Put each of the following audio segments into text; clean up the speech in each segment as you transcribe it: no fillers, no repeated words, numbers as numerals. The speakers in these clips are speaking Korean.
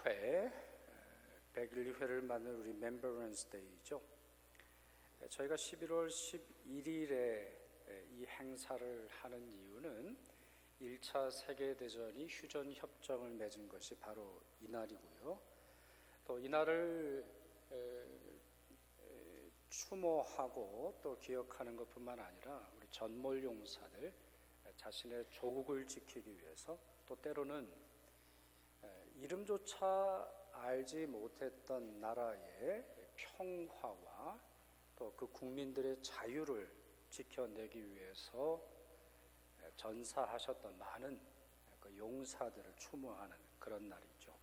101회 101회를 맞는 우리 멤버런스 데이죠. 저희가 11월 11일에 이 행사를 하는 이유는 1차 세계대전이 휴전협정을 맺은 것이 바로 이날이고요. 또 이날을 추모하고 또 기억하는 것뿐만 아니라 우리 전몰용사들 자신의 조국을 지키기 위해서 또 때로는 이름조차 알지 못했던 나라의 평화와 또 그 국민들의 자유를 지켜내기 위해서 전사하셨던 많은 그 용사들을 추모하는 그런 날이죠.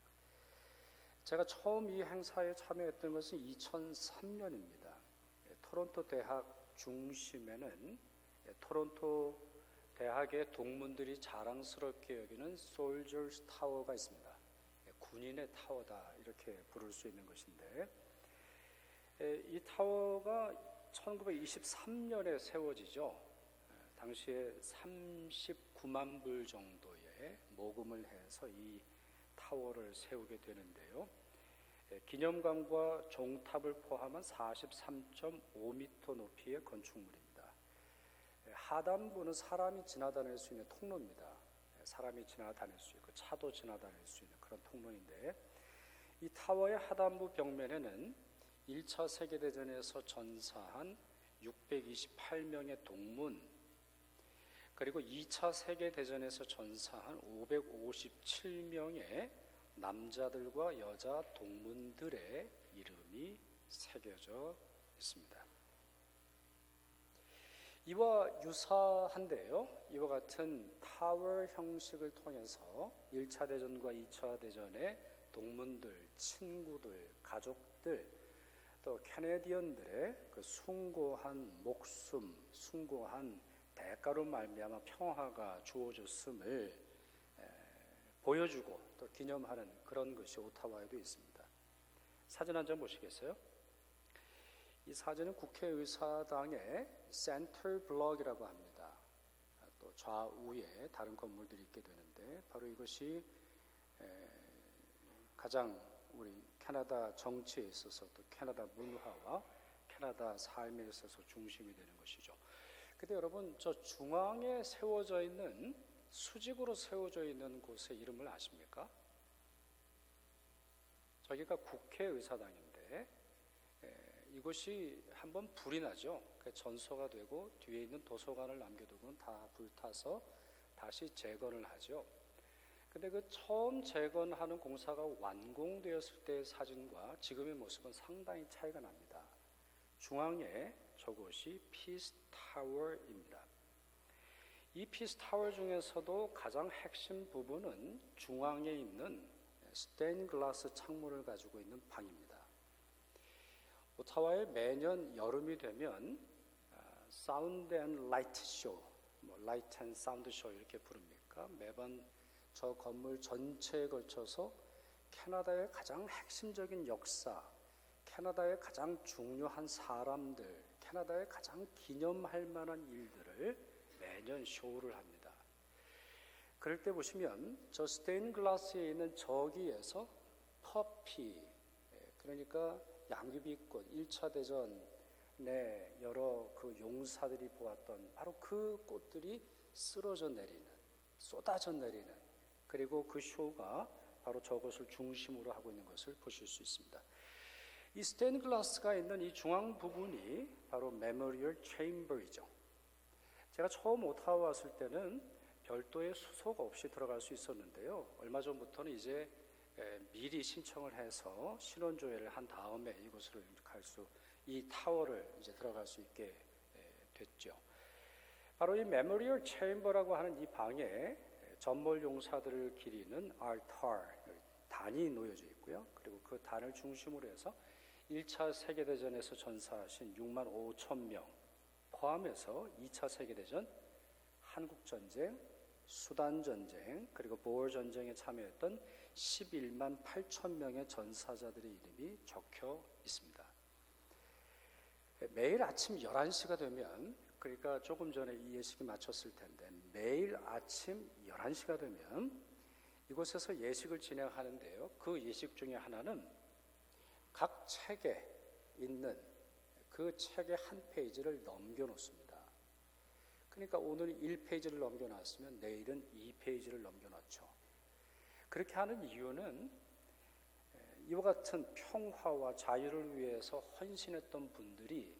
제가 처음 이 행사에 참여했던 것은 2003년입니다. 토론토 대학 중심에는 토론토 대학의 동문들이 자랑스럽게 여기는 솔저스 타워가 있습니다. 군인의 타워다 이렇게 부를 수 있는 것인데, 이 타워가 1923년에 세워지죠. 당시에 39만 불 정도의 모금을 해서 이 타워를 세우게 되는데요. 기념관과 종탑을 포함한 43.5m 높이의 건축물입니다. 하단부는 사람이 지나다닐 수 있는 통로입니다. 사람이 지나다닐 수 있고 차도 지나다닐 수 있는 그런 통로인데, 이 타워의 하단부 벽면에는 1차 세계대전에서 전사한 628명의 동문, 그리고 2차 세계대전에서 전사한 557명의 남자들과 여자 동문들의 이름이 새겨져 있습니다. 이와 유사한데요, 이와 같은 타워 형식을 통해서 1차 대전과 2차 대전의 동문들, 친구들, 가족들, 또 캐네디언들의 그 숭고한 목숨, 숭고한 대가로 말미암아 평화가 주어졌음을 보여주고 또 기념하는 그런 것이 오타와에도 있습니다. 사진 한 장 보시겠어요? 이 사진은 국회의사당의 센터 블럭이라고 합니다. 또 좌우에 다른 건물들이 있게 되는데, 바로 이것이 가장 우리 캐나다 정치에 있어서 또 캐나다 문화와 캐나다 삶에 있어서 중심이 되는 것이죠. 근데 여러분, 저 중앙에 세워져 있는, 수직으로 세워져 있는 곳의 이름을 아십니까? 저기가 국회의사당인데, 이것이 한번 불이 나죠. 전소가 되고 뒤에 있는 도서관을 남겨두고는 다 불타서 다시 재건을 하죠. 근데 그 처음 재건하는 공사가 완공되었을 때의 사진과 지금의 모습은 상당히 차이가 납니다. 중앙에 저것이 피스 타워입니다. 이 피스 타워 중에서도 가장 핵심 부분은 중앙에 있는 스테인 글라스 창문을 가지고 있는 방입니다. 오타와에 매년 여름이 되면 사운드 앤 라이트 쇼, 라이트 앤 사운드 쇼 이렇게 부릅니까? 매번 저 건물 전체에 걸쳐서 캐나다의 가장 핵심적인 역사, 캐나다의 가장 중요한 사람들, 캐나다의 가장 기념할 만한 일들을 매년 쇼를 합니다. 그럴 때 보시면 저 스테인 글라스에 있는 저기에서 퍼피, 그러니까 양귀비꽃, 1차 대전에 여러 그 용사들이 보았던 바로 그 꽃들이 쓰러져 내리는, 쏟아져 내리는, 그리고 그 쇼가 바로 저것을 중심으로 하고 있는 것을 보실 수 있습니다. 이 스테인 글라스가 있는 이 중앙 부분이 바로 메모리얼 체인버이죠. 제가 처음 오타와 왔을 때는 별도의 수속 없이 들어갈 수 있었는데요, 얼마 전부터는 이제 미리 신청을 해서 신원조회를 한 다음에 이곳을 이 타워를 이제 들어갈 수 있게 됐죠. 바로 이 메모리얼 체인버라고 하는 이 방에 전몰 용사들을 기리는 알타르, 단이 놓여져 있고요. 그리고 그 단을 중심으로 해서 1차 세계대전에서 전사하신 6만 5천 명 포함해서 2차 세계대전, 한국전쟁, 수단전쟁, 그리고 보어전쟁에 참여했던 11만 8천 명의 전사자들의 이름이 적혀 있습니다. 매일 아침 11시가 되면, 그러니까 조금 전에 이 예식이 마쳤을 텐데, 매일 아침 11시가 되면 이곳에서 예식을 진행하는데요. 그 예식 중에 하나는 각 책에 있는 그 책의 한 페이지를 넘겨놓습니다. 그러니까 오늘 1페이지를 넘겨놨으면 내일은 2페이지를 넘겨놨죠. 그렇게 하는 이유는 이와 같은 평화와 자유를 위해서 헌신했던 분들이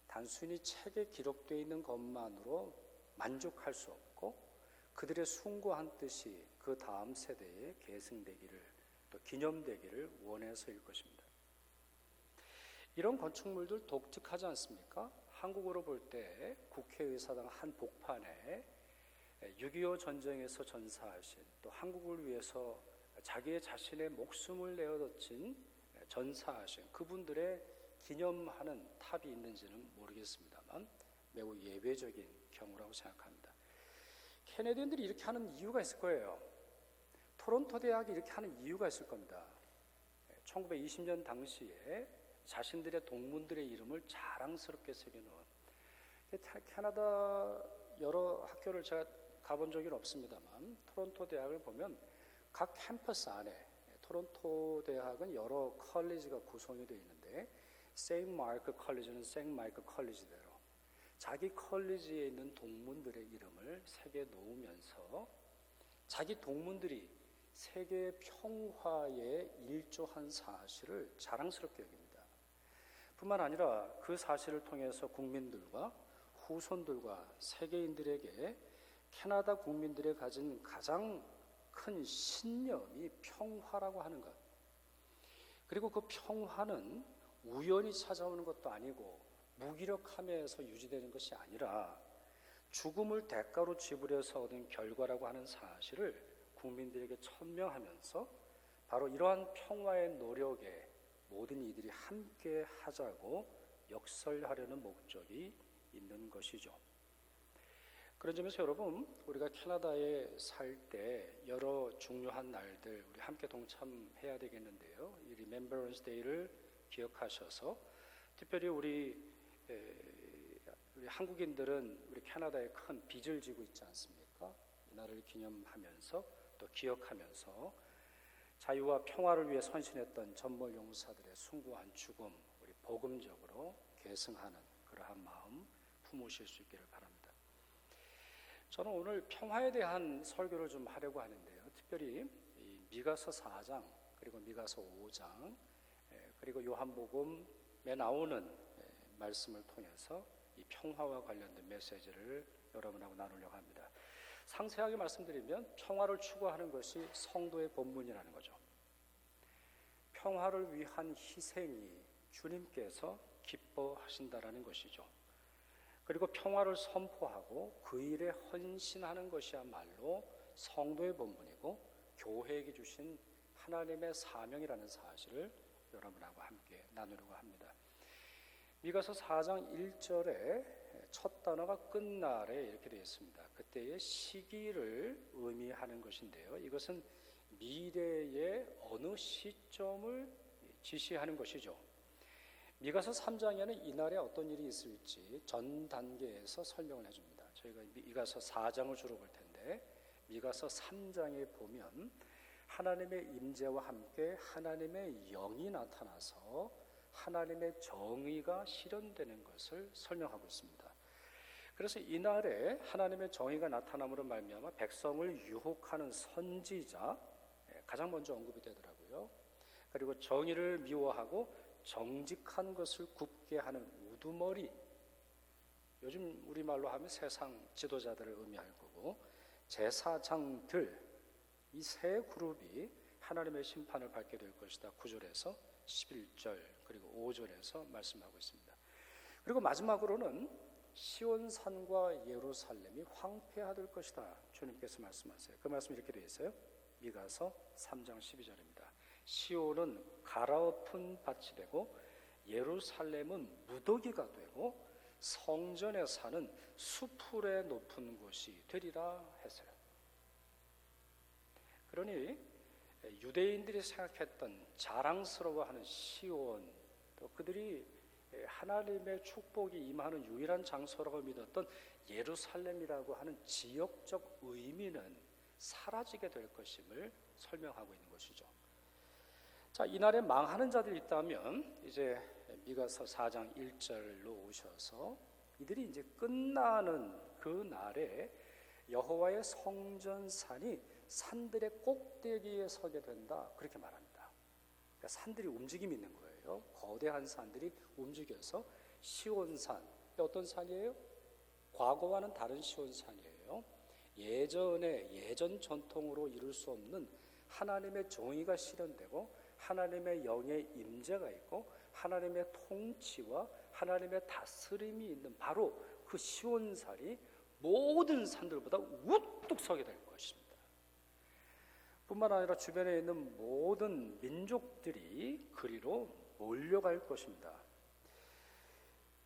단순히 책에 기록되어 있는 것만으로 만족할 수 없고 그들의 숭고한 뜻이 그 다음 세대에 계승되기를 또 기념되기를 원해서일 것입니다. 이런 건축물들 독특하지 않습니까? 한국으로 볼 때 국회의사당 한 복판에 6.25 전쟁에서 전사하신 또 한국을 위해서 자기의 자신의 목숨을 내어바친 전사하신 그분들의 기념하는 탑이 있는지는 모르겠습니다만 매우 예외적인 경우라고 생각합니다. 캐네디언들이 이렇게 하는 이유가 있을 거예요. 토론토 대학이 이렇게 하는 이유가 있을 겁니다. 1920년 당시에 자신들의 동문들의 이름을 자랑스럽게 새겨놓은 캐나다 여러 학교를 제가 가본 적은 없습니다만 토론토 대학을 보면 각 캠퍼스 안에 토론토 대학은 여러 컬리지가 구성이 되어 있는데 세인트 마이클 컬리지는 세인트 마이클 컬리지대로 자기 컬리지에 있는 동문들의 이름을 새겨 놓으면서 자기 동문들이 세계 평화에 일조한 사실을 자랑스럽게 여깁니다. 뿐만 아니라 그 사실을 통해서 국민들과 후손들과 세계인들에게 캐나다 국민들이 가진 가장 큰 신념이 평화라고 하는 것. 그리고 그 평화는 우연히 찾아오는 것도 아니고 무기력함에서 유지되는 것이 아니라 죽음을 대가로 지불해서 얻은 결과라고 하는 사실을 국민들에게 천명하면서 바로 이러한 평화의 노력에 모든 이들이 함께 하자고 역설하려는 목적이 있는 것이죠. 그런 점에서 여러분, 우리가 캐나다에 살 때 여러 중요한 날들 우리 함께 동참해야 되겠는데요. 이 Remembrance Day를 기억하셔서 특별히 우리 한국인들은 우리 캐나다에 큰 빚을 지고 있지 않습니까? 이 날을 기념하면서 또 기억하면서 자유와 평화를 위해 헌신했던 전몰 용사들의 숭고한 죽음 우리 복음적으로 계승하는 그러한 마음 품으실 수 있기를 바랍니다. 저는 오늘 평화에 대한 설교를 좀 하려고 하는데요. 특별히 이 미가서 4장 그리고 미가서 5장 그리고 요한복음에 나오는 말씀을 통해서 이 평화와 관련된 메시지를 여러분하고 나누려고 합니다. 상세하게 말씀드리면 평화를 추구하는 것이 성도의 본분이라는 거죠. 평화를 위한 희생이 주님께서 기뻐하신다라는 것이죠. 그리고 평화를 선포하고 그 일에 헌신하는 것이야말로 성도의 본분이고 교회에게 주신 하나님의 사명이라는 사실을 여러분하고 함께 나누려고 합니다. 미가서 4장 1절에 첫 단어가 끝날에 이렇게 되어 있습니다. 그때의 시기를 의미하는 것인데요. 이것은 미래의 어느 시점을 지시하는 것이죠. 미가서 3장에는 이날에 어떤 일이 있을지 전 단계에서 설명을 해줍니다. 저희가 미가서 4장을 주로 볼 텐데 미가서 3장에 보면 하나님의 임재와 함께 하나님의 영이 나타나서 하나님의 정의가 실현되는 것을 설명하고 있습니다. 그래서 이날에 하나님의 정의가 나타남으로 말미암아 백성을 유혹하는 선지자 가장 먼저 언급이 되더라고요. 그리고 정의를 미워하고 정직한 것을 굽게 하는 우두머리, 요즘 우리말로 하면 세상 지도자들을 의미할 거고 제사장들, 이 세 그룹이 하나님의 심판을 받게 될 것이다. 9절에서 11절 그리고 5절에서 말씀하고 있습니다. 그리고 마지막으로는 시온산과 예루살렘이 황폐화될 것이다. 주님께서 말씀하세요. 그 말씀이 이렇게 되어 있어요. 미가서 3장 12절입니다. 시온은 갈아엎은 밭이 되고 예루살렘은 무더기가 되고 성전에 사는 수풀의 높은 곳이 되리라 했어요. 그러니 유대인들이 생각했던 자랑스러워하는 시온, 또 그들이 하나님의 축복이 임하는 유일한 장소라고 믿었던 예루살렘이라고 하는 지역적 의미는 사라지게 될 것임을 설명하고 있는 것이죠. 자, 이날에 망하는 자들이 있다면 이제 미가서 4장 1절로 오셔서 이들이 이제 끝나는 그 날에 여호와의 성전산이 산들의 꼭대기에 서게 된다, 그렇게 말합니다. 그러니까 산들이 움직임이 있는 거예요. 거대한 산들이 움직여서 시온산, 어떤 산이에요? 과거와는 다른 시온산이에요. 예전 전통으로 이룰 수 없는 하나님의 정의가 실현되고 하나님의 영의 임재가 있고 하나님의 통치와 하나님의 다스림이 있는 바로 그 시온산이 모든 산들보다 우뚝 서게 될 것입니다. 뿐만 아니라 주변에 있는 모든 민족들이 그리로 몰려갈 것입니다.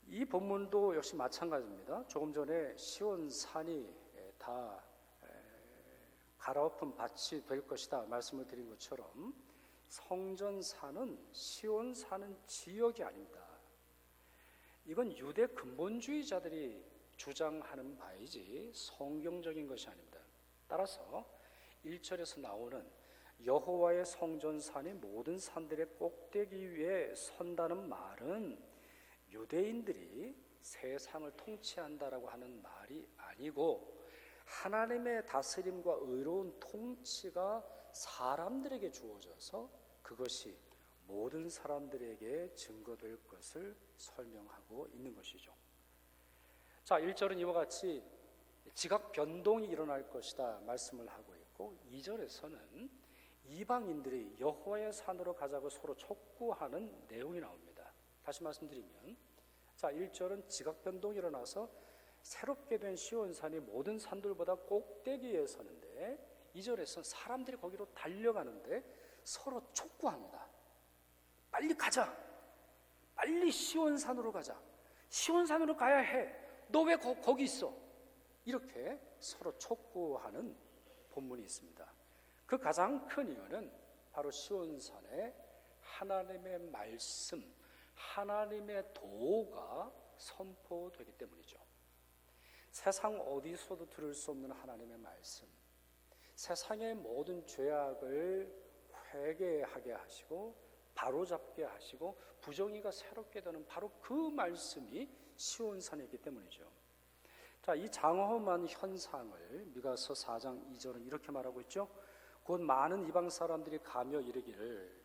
이 본문도 역시 마찬가지입니다. 조금 전에 시온산이 다 갈아엎은 밭이 될 것이다 말씀을 드린 것처럼 성전산은 시온산은 지역이 아닙니다. 이건 유대 근본주의자들이 주장하는 바이지 성경적인 것이 아닙니다. 따라서 1절에서 나오는 여호와의 성전산이 모든 산들의 꼭대기 위에 선다는 말은 유대인들이 세상을 통치한다라고 하는 말이 아니고 하나님의 다스림과 의로운 통치가 사람들에게 주어져서 그것이 모든 사람들에게 증거될 것을 설명하고 있는 것이죠. 자, 1절은 이와 같이 지각 변동이 일어날 것이다 말씀을 하고 있고 2절에서는 이방인들이 여호와의 산으로 가자고 서로 촉구하는 내용이 나옵니다. 다시 말씀드리면, 자, 1절은 지각 변동이 일어나서 새롭게 된 시온산이 모든 산들보다 꼭대기에 서는데 2절에서는 사람들이 거기로 달려가는데 서로 촉구합니다. 빨리 가자. 빨리 시온산으로 가자. 시온산으로 가야 해. 너 왜 거기 있어? 이렇게 서로 촉구하는 본문이 있습니다. 그 가장 큰 이유는 바로 시온산에 하나님의 말씀, 하나님의 도가 선포되기 때문이죠. 세상 어디서도 들을 수 없는 하나님의 말씀, 세상의 모든 죄악을 회개하게 하시고 바로잡게 하시고 부정의가 새롭게 되는 바로 그 말씀이 시온산이기 때문이죠. 자, 이 장엄한 현상을 미가서 4장 2절은 이렇게 말하고 있죠. 곧 많은 이방 사람들이 가며 이르기를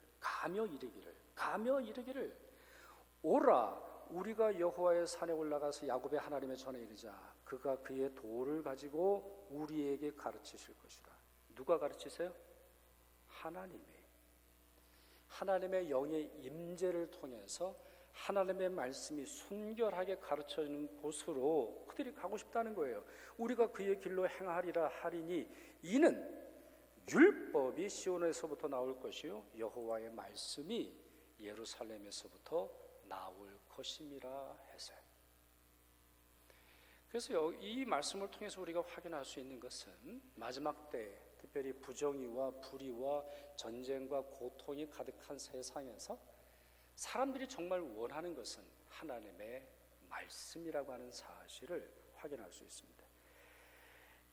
오라, 우리가 여호와의 산에 올라가서 야곱의 하나님의 전에 이르자. 그가 그의 도를 가지고 우리에게 가르치실 것이라. 누가 가르치세요? 하나님의 영의 임재를 통해서 하나님의 말씀이 순결하게 가르쳐주는 곳으로 그들이 가고 싶다는 거예요. 우리가 그의 길로 행하리라 하리니 이는 율법이 시온에서부터 나올 것이요 여호와의 말씀이 예루살렘에서부터 나올 것임이라 해서요. 그래서 이 말씀을 통해서 우리가 확인할 수 있는 것은 마지막 때 특별히 부정의와 불의와 전쟁과 고통이 가득한 세상에서 사람들이 정말 원하는 것은 하나님의 말씀이라고 하는 사실을 확인할 수 있습니다.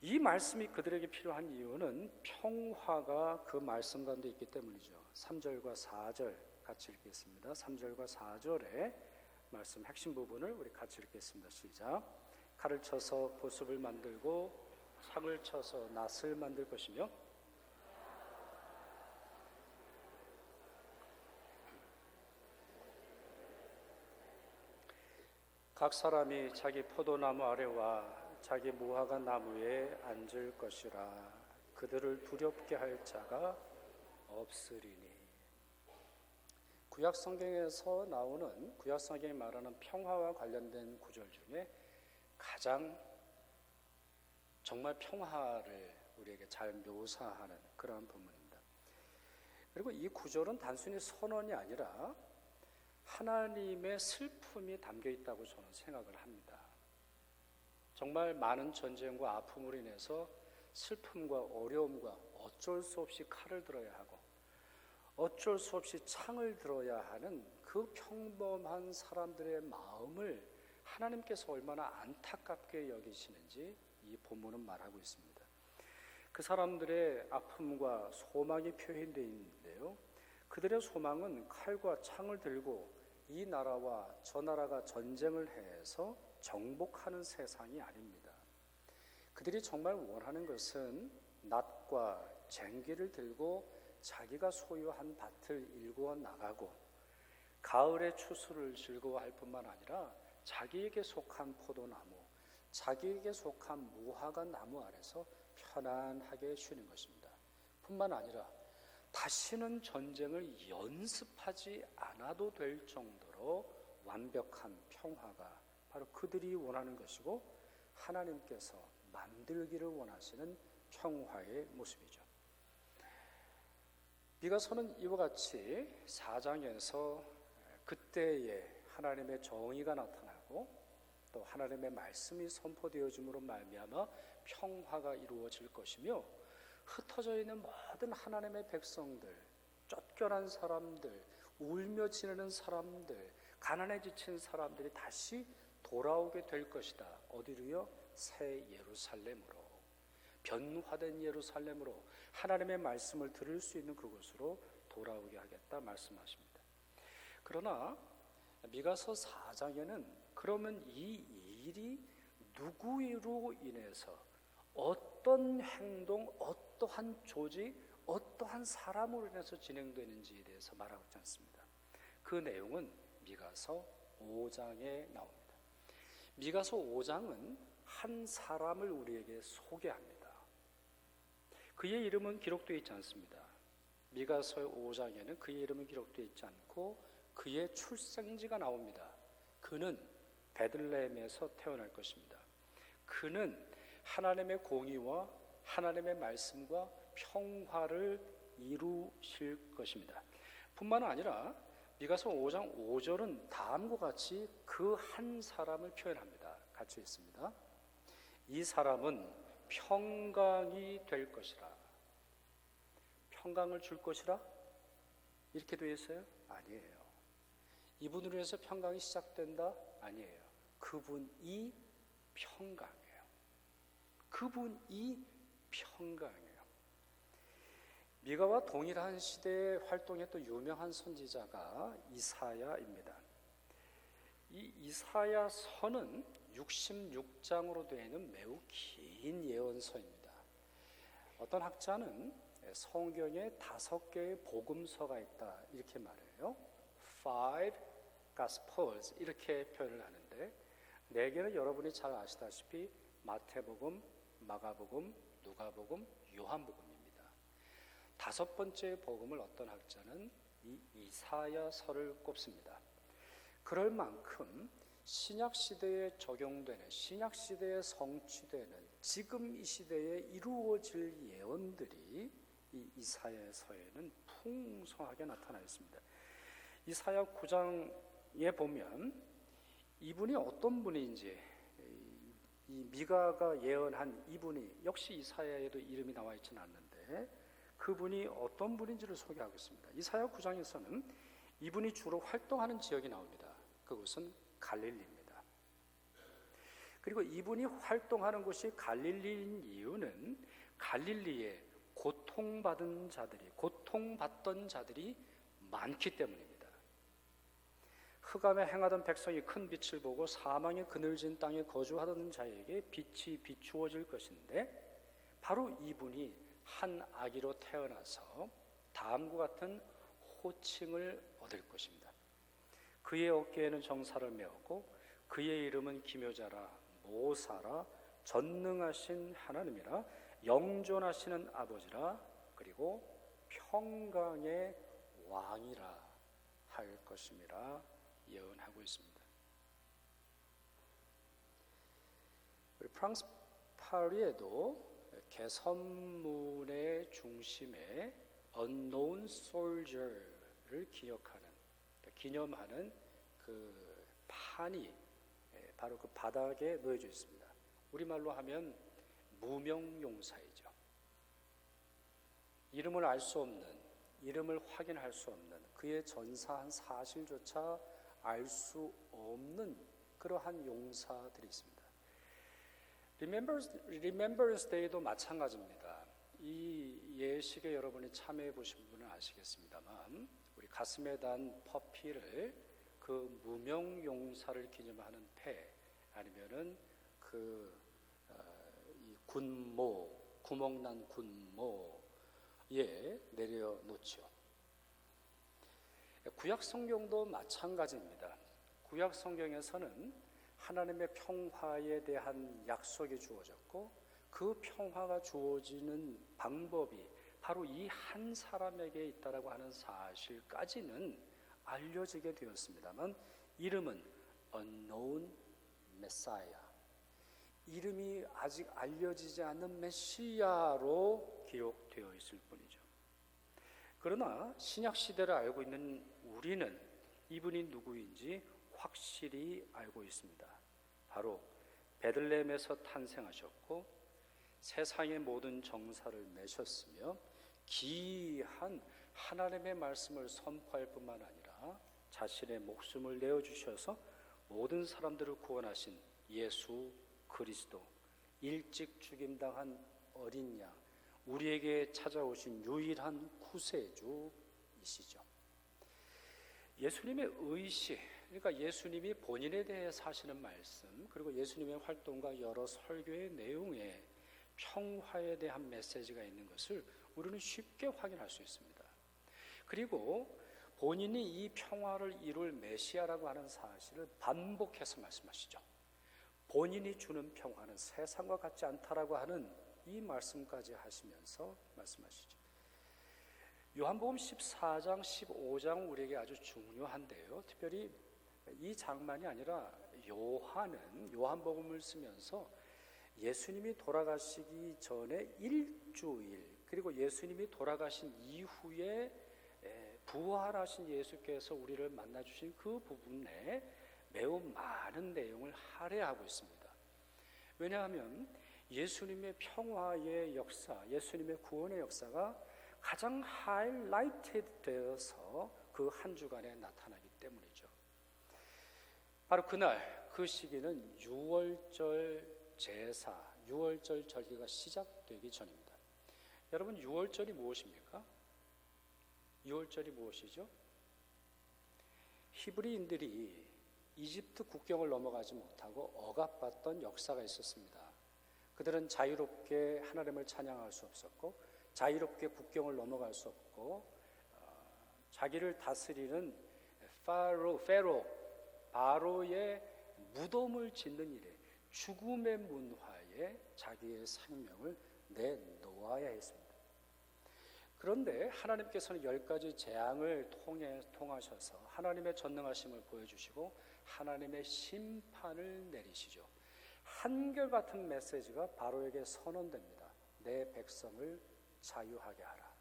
이 말씀이 그들에게 필요한 이유는 평화가 그 말씀 가운데 있기 때문이죠. 3절과 4절 같이 읽겠습니다. 3절과 4절의 말씀 핵심 부분을 우리 같이 읽겠습니다. 시작. 칼을 쳐서 보습을 만들고 창을 쳐서 낫을 만들 것이며 각 사람이 자기 포도나무 아래와 자기 무화과 나무에 앉을 것이라. 그들을 두렵게 할 자가 없으리니. 구약성경에서 나오는 구약성경이 말하는 평화와 관련된 구절 중에 가장 정말 평화를 우리에게 잘 묘사하는 그러한 본문입니다. 그리고 이 구절은 단순히 선언이 아니라 하나님의 슬픔이 담겨 있다고 저는 생각을 합니다. 정말 많은 전쟁과 아픔으로 인해서 슬픔과 어려움과 어쩔 수 없이 칼을 들어야 하고 어쩔 수 없이 창을 들어야 하는 그 평범한 사람들의 마음을 하나님께서 얼마나 안타깝게 여기시는지 이 본문은 말하고 있습니다. 그 사람들의 아픔과 소망이 표현되어 있는데요. 그들의 소망은 칼과 창을 들고 이 나라와 저 나라가 전쟁을 해서 정복하는 세상이 아닙니다. 그들이 정말 원하는 것은 낫과 쟁기를 들고 자기가 소유한 밭을 일구어 나가고 가을의 추수를 즐거워할 뿐만 아니라 자기에게 속한 포도나무, 자기에게 속한 무화과 나무 아래서 편안하게 쉬는 것입니다. 뿐만 아니라 다시는 전쟁을 연습하지 않아도 될 정도로 완벽한 평화가 바로 그들이 원하는 것이고 하나님께서 만들기를 원하시는 평화의 모습이죠. 미가서는 이와 같이 4장에서 그때에 하나님의 정의가 나타나고 또 하나님의 말씀이 선포되어짐으로 말미암아 평화가 이루어질 것이며 흩어져 있는 모든 하나님의 백성들, 쫓겨난 사람들, 울며 지내는 사람들, 가난에 지친 사람들이 다시 돌아오게 될 것이다. 어디로요? 새 예루살렘으로, 변화된 예루살렘으로 하나님의 말씀을 들을 수 있는 그곳으로 돌아오게 하겠다 말씀하십니다. 그러나 미가서 4장에는 그러면 이 일이 누구로 인해서 어떤 행동, 어떠한 조직, 어떠한 사람으로 인해서 진행되는지에 대해서 말하고 있지 않습니다. 그 내용은 미가서 5장에 나옵니다. 미가서 5장은 한 사람을 우리에게 소개합니다. 그의 이름은 기록되어 있지 않습니다. 미가서 5장에는 그의 이름은 기록되어 있지 않고 그의 출생지가 나옵니다. 그는 베들레헴에서 태어날 것입니다. 그는 하나님의 공의와 하나님의 말씀과 평화를 이루실 것입니다. 뿐만 아니라 미가서 5장 5절은 다음과 같이 그 한 사람을 표현합니다. 같이 있습니다. 이 사람은 평강이 될 것이라. 평강을 줄 것이라? 이렇게 되어 있어요? 아니에요. 이분으로 해서 평강이 시작된다? 아니에요. 그분이 평강이에요. 그분이 평강이에요. 미가와 동일한 시대에 활동했던 유명한 선지자가 이사야입니다. 이 이사야서는 66장으로 되어 있는 매우 긴 예언서입니다. 어떤 학자는 성경에 5개의 복음서가 있다 이렇게 말해요. Five Gospels 이렇게 표현을 하는데 4개는 여러분이 잘 아시다시피 마태복음, 마가복음, 누가복음, 요한복음입니다. 5번째 복음을 어떤 학자는 이 이사야서를 꼽습니다. 그럴 만큼 신약시대에 적용되는, 신약시대에 성취되는 지금 이 시대에 이루어질 예언들이 이 이사야서에는 풍성하게 나타나 있습니다. 이사야 9장에 보면 이분이 어떤 분인지, 이 미가가 예언한 이분이 역시 이사야에도 이름이 나와 있지는 않는데 그분이 어떤 분인지를 소개하고 있습니다. 이사야 9장에서는 이분이 주로 활동하는 지역이 나옵니다. 그곳은 갈릴리입니다. 그리고 이분이 활동하는 곳이 갈릴리인 이유는 갈릴리에 고통받던 자들이 많기 때문입니다. 흑암에 행하던 백성이 큰 빛을 보고 사망의 그늘진 땅에 거주하던 자에게 빛이 비추어질 것인데 바로 이분이 한 아기로 태어나서 다음과 같은 호칭을 얻을 것입니다. 그의 어깨에는 정사를 메었고 그의 이름은 기묘자라 모사라 전능하신 하나님이라 영존하시는 아버지라 그리고 평강의 왕이라 할 것임이라 예언하고 있습니다. 우리 프랑스 파리에도 개선문의 중심에 Unknown Soldier를 기념하는 그 판이 바로 그 바닥에 놓여져 있습니다. 우리말로 하면 무명용사이죠. 이름을 알 수 없는, 이름을 확인할 수 없는, 그의 전사한 사실조차 알 수 없는 그러한 용사들이 있습니다. Remembrance Day도 마찬가지입니다. 이 예식에 여러분이 참여해 보신 분은 아시겠습니다만 우리 가슴에 단 퍼피를 그 무명 용사를 기념하는 패 아니면은 이 군모 구멍난 군모에 내려놓죠. 구약 성경도 마찬가지입니다. 구약 성경에서는 하나님의 평화에 대한 약속이 주어졌고 그 평화가 주어지는 방법이 바로 이 한 사람에게 있다라고 하는 사실까지는 알려지게 되었습니다만 이름은 unknown Messiah, 이름이 아직 알려지지 않는 메시아로 기록되어 있을 뿐이죠. 그러나 신약 시대를 알고 있는 우리는 이분이 누구인지 확실히 알고 있습니다. 바로 베들레헴에서 탄생하셨고 세상의 모든 정사를 내셨으며 귀한 하나님의 말씀을 선포할 뿐만 아니라 자신의 목숨을 내어주셔서 모든 사람들을 구원하신 예수 그리스도, 일찍 죽임당한 어린 양, 우리에게 찾아오신 유일한 구세주이시죠. 예수님의 의식, 그러니까 예수님이 본인에 대해서 하시는 말씀, 그리고 예수님의 활동과 여러 설교의 내용에 평화에 대한 메시지가 있는 것을 우리는 쉽게 확인할 수 있습니다. 그리고 본인이 이 평화를 이룰 메시아라고 하는 사실을 반복해서 말씀하시죠. 본인이 주는 평화는 세상과 같지 않다라고 하는 이 말씀까지 하시면서 말씀하시죠. 요한복음 14장, 15장 우리에게 아주 중요한데요. 특별히 이 장만이 아니라 요한은 요한복음을 쓰면서 예수님이 돌아가시기 전에 일주일, 그리고 예수님이 돌아가신 이후에 부활하신 예수께서 우리를 만나주신 그 부분에 매우 많은 내용을 할애하고 있습니다. 왜냐하면 예수님의 평화의 역사, 예수님의 구원의 역사가 가장 하이라이트 되어서 그 한 주간에 나타나기 때문이죠. 바로 그날, 그 시기는 유월절 제사, 유월절 절기가 시작되기 전입니다. 여러분, 유월절이 무엇입니까? 유월절이 무엇이죠? 히브리인들이 이집트 국경을 넘어가지 못하고 억압받던 역사가 있었습니다. 그들은 자유롭게 하나님을 찬양할 수 없었고 자유롭게 국경을 넘어갈 수 없고 자기를 다스리는 바로의 무덤을 짓는 일에, 죽음의 문화에 자기의 생명을 내놓아야 했습니다. 그런데 하나님께서는 10가지 재앙을 통하셔서 하나님의 전능하심을 보여주시고 하나님의 심판을 내리시죠. 한결같은 메시지가 바로에게 선언됩니다. 내 백성을 자유하게 하라.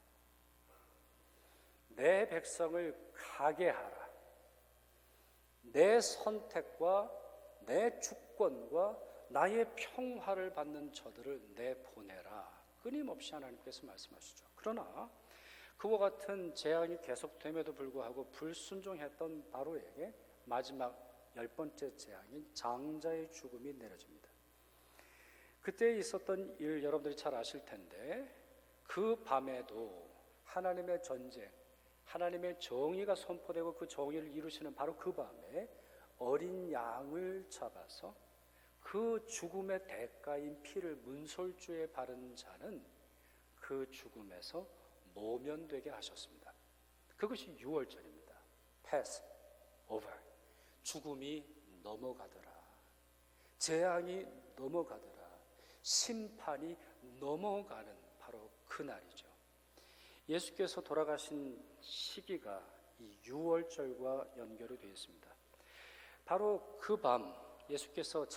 내 백성을 가게 하라. 내 선택과 내 주권과 나의 평화를 받는 저들을 내보내라. 끊임없이 하나님께서 말씀하시죠. 그러나 그와 같은 재앙이 계속됨에도 불구하고 불순종했던 바로에게 마지막 10번째 재앙인 장자의 죽음이 내려집니다. 그때 있었던 일 여러분들이 잘 아실 텐데 그 밤에도 하나님의 전쟁, 하나님의 정의가 선포되고 그 정의를 이루시는 바로 그 밤에 어린 양을 잡아서 그 죽음의 대가인 피를 문설주에 바른 자는 그 죽음에서 모면되게 하셨습니다. 그것이 유월절입니다. Pass over. 죽음이 넘어가더라. 재앙이 넘어가더라. 심판이 넘어가는 바로 그날이죠. 예수께서 돌아가신 시기가 이 유월절과 연결이 되어 있습니다. 바로 그 밤 예수께서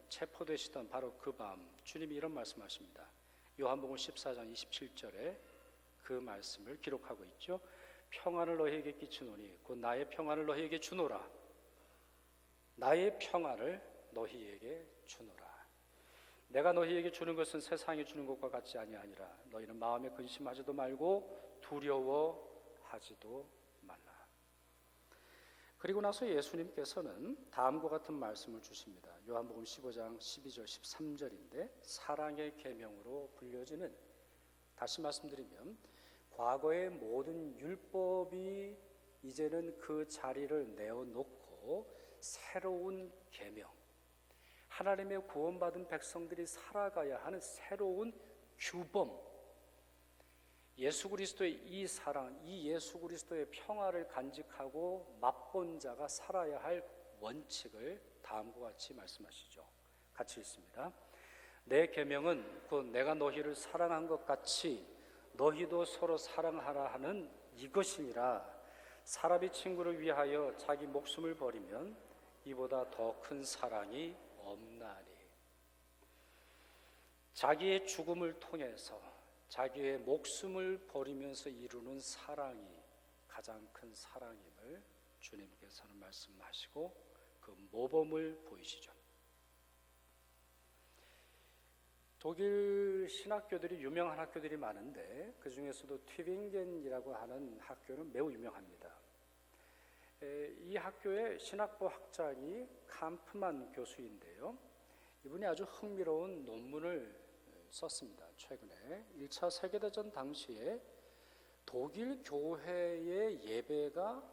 체포되시던 바로 그 밤 주님이 이런 말씀하십니다. 요한복음 14장 27절에 그 말씀을 기록하고 있죠. 평안을 너희에게 끼치노니 곧 나의 평안을 너희에게 주노라. 나의 평안을 너희에게 주노라. 내가 너희에게 주는 것은 세상이 주는 것과 같지 아니하니라. 너희는 마음에 근심하지도 말고 두려워하지도 말라. 그리고 나서 예수님께서는 다음과 같은 말씀을 주십니다. 요한복음 15장 12절 13절인데 사랑의 계명으로 불려지는, 다시 말씀드리면 과거의 모든 율법이 이제는 그 자리를 내어놓고 새로운 계명, 하나님의 구원받은 백성들이 살아가야 하는 새로운 규범, 예수 그리스도의 이 사랑, 이 예수 그리스도의 평화를 간직하고 맛본 자가 살아야 할 원칙을 다음과 같이 말씀하시죠. 같이 읽습니다. 내 계명은 곧 내가 너희를 사랑한 것 같이 너희도 서로 사랑하라 하는 이것이니라. 사람이 친구를 위하여 자기 목숨을 버리면 이보다 더 큰 사랑이 없나니. 자기의 죽음을 통해서 자기의 목숨을 버리면서 이루는 사랑이 가장 큰 사랑임을 주님께서는 말씀하시고 그 모범을 보이시죠. 독일 신학교들이 유명한 학교들이 많은데 그 중에서도 튜빙겐이라고 하는 학교는 매우 유명합니다. 이 학교의 신학부 학장이 캄프만 교수인데요. 이분이 아주 흥미로운 논문을 썼습니다. 최근에 1차 세계대전 당시에 독일 교회의 예배가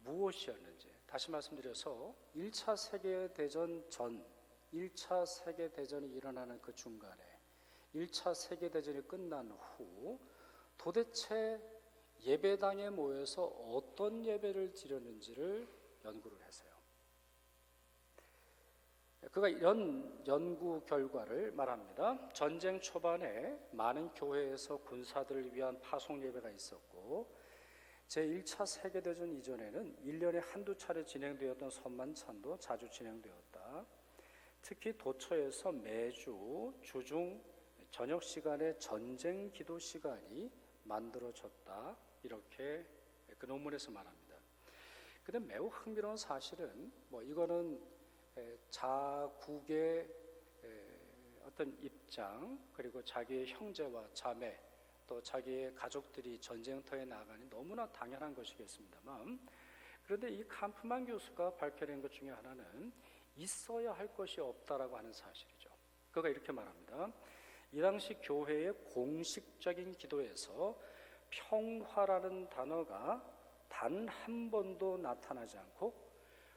무엇이었는지, 다시 말씀드려서 1차 세계대전 전, 1차 세계대전이 일어나는 그 중간에 1차 세계대전이 끝난 후 도대체 예배당에 모여서 어떤 예배를 드렸는지를 연구를 했어요. 그가 이런 연구 결과를 말합니다. 전쟁 초반에 많은 교회에서 군사들을 위한 파송 예배가 있었고 제1차 세계대전 이전에는 1년에 한두 차례 진행되었던 선만찬도 자주 진행되었다. 특히 도처에서 매주 주중 저녁 시간에 전쟁 기도 시간이 만들어졌다. 이렇게 그 논문에서 말합니다. 그런데 매우 흥미로운 사실은 이거는 자국의 어떤 입장, 그리고 자기의 형제와 자매, 또 자기의 가족들이 전쟁터에 나가니 너무나 당연한 것이겠습니다만, 그런데 이 캄프만 교수가 밝혀낸 것 중에 하나는 있어야 할 것이 없다라고 하는 사실이죠. 그가 이렇게 말합니다. 이 당시 교회의 공식적인 기도에서 평화라는 단어가 단 한 번도 나타나지 않고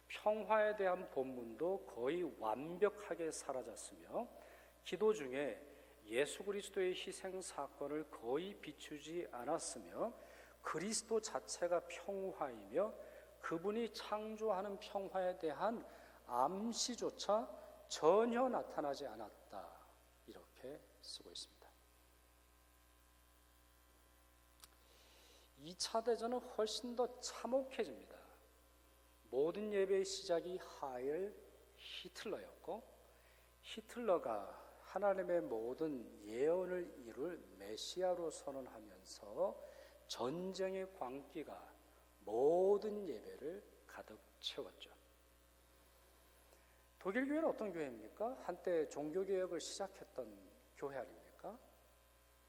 평화에 대한 본문도 거의 완벽하게 사라졌으며 기도 중에 예수 그리스도의 희생 사건을 거의 비추지 않았으며 그리스도 자체가 평화이며 그분이 창조하는 평화에 대한 암시조차 전혀 나타나지 않았다. 이렇게 쓰고 있습니다. 2차 대전은 훨씬 더 참혹해집니다. 모든 예배의 시작이 하일 히틀러였고 히틀러가 하나님의 모든 예언을 이룰 메시아로 선언하면서 전쟁의 광기가 모든 예배를 가득 채웠죠. 독일 교회는 어떤 교회입니까? 한때 종교개혁을 시작했던 교회 아닙니까?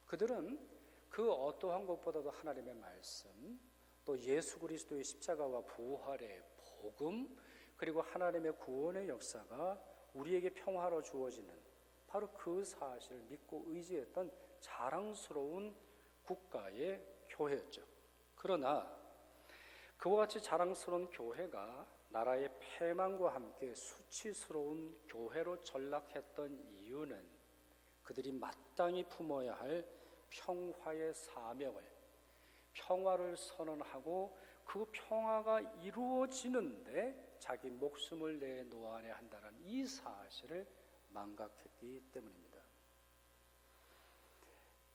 그들은 그 어떠한 것보다도 하나님의 말씀, 또 예수 그리스도의 십자가와 부활의 복음, 그리고 하나님의 구원의 역사가 우리에게 평화로 주어지는 바로 그 사실을 믿고 의지했던 자랑스러운 국가의 교회였죠. 그러나 그와 같이 자랑스러운 교회가 나라의 패망과 함께 수치스러운 교회로 전락했던 이유는 그들이 마땅히 품어야 할 평화의 사명을, 평화를 선언하고 그 평화가 이루어지는데 자기 목숨을 내놓아야 한다는 이 사실을 망각했기 때문입니다.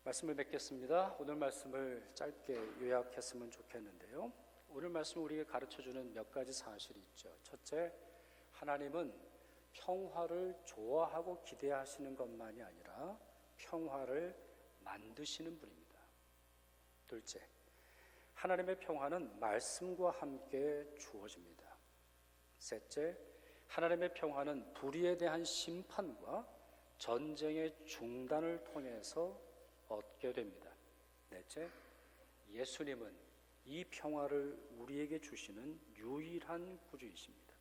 말씀을 맺겠습니다. 오늘 말씀을 짧게 요약했으면 좋겠는데요. 오늘 말씀 우리에게 가르쳐주는 몇 가지 사실이 있죠. 첫째, 하나님은 평화를 좋아하고 기대하시는 것만이 아니라 평화를 만드시는 분입니다. 둘째, 하나님의 평화는 말씀과 함께 주어집니다. 셋째, 하나님의 평화는 불의에 대한 심판과 전쟁의 중단을 통해서 얻게 됩니다. 넷째, 예수님은 이 평화를 우리에게 주시는 유일한 구주이십니다.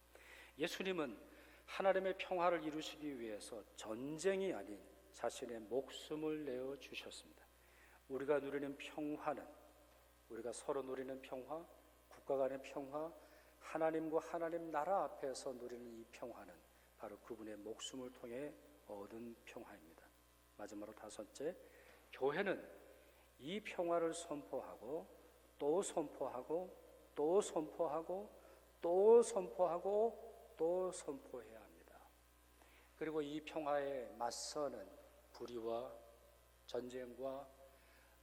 예수님은 하나님의 평화를 이루시기 위해서 전쟁이 아닌 자신의 목숨을 내어 주셨습니다. 우리가 누리는 평화는, 우리가 서로 누리는 평화, 국가 간의 평화, 하나님과 하나님 나라 앞에서 누리는 이 평화는 바로 그분의 목숨을 통해 얻은 평화입니다. 마지막으로 다섯째, 교회는 이 평화를 선포하고 또 선포하고 또 선포하고 또 선포하고 또 선포해야 합니다. 그리고 이 평화에 맞서는 불의와 전쟁과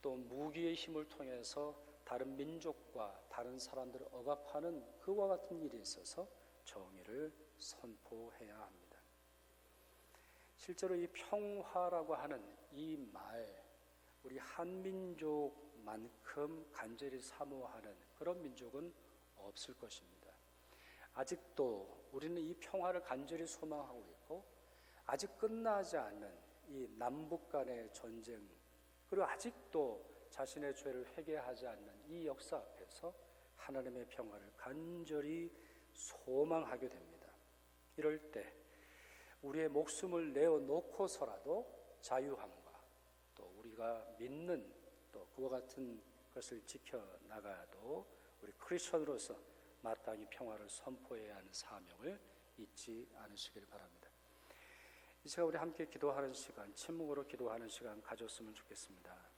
또 무기의 힘을 통해서 다른 민족과 다른 사람들을 억압하는 그와 같은 일이 있어서 정의를 선포해야 합니다. 실제로 이 평화라고 하는 이 말, 우리 한민족만큼 간절히 사모하는 그런 민족은 없을 것입니다. 아직도 우리는 이 평화를 간절히 소망하고 있고, 아직 끝나지 않는 이 남북 간의 전쟁, 그리고 아직도 자신의 죄를 회개하지 않는 이 역사 앞에서 하나님의 평화를 간절히 소망하게 됩니다. 이럴 때 우리의 목숨을 내어놓고서라도 자유함과 또 우리가 믿는 또 그와 같은 것을 지켜나가도 우리 크리스천으로서 마땅히 평화를 선포해야 하는 사명을 잊지 않으시길 바랍니다. 이 시간 우리 함께 기도하는 시간, 침묵으로 기도하는 시간 가졌으면 좋겠습니다.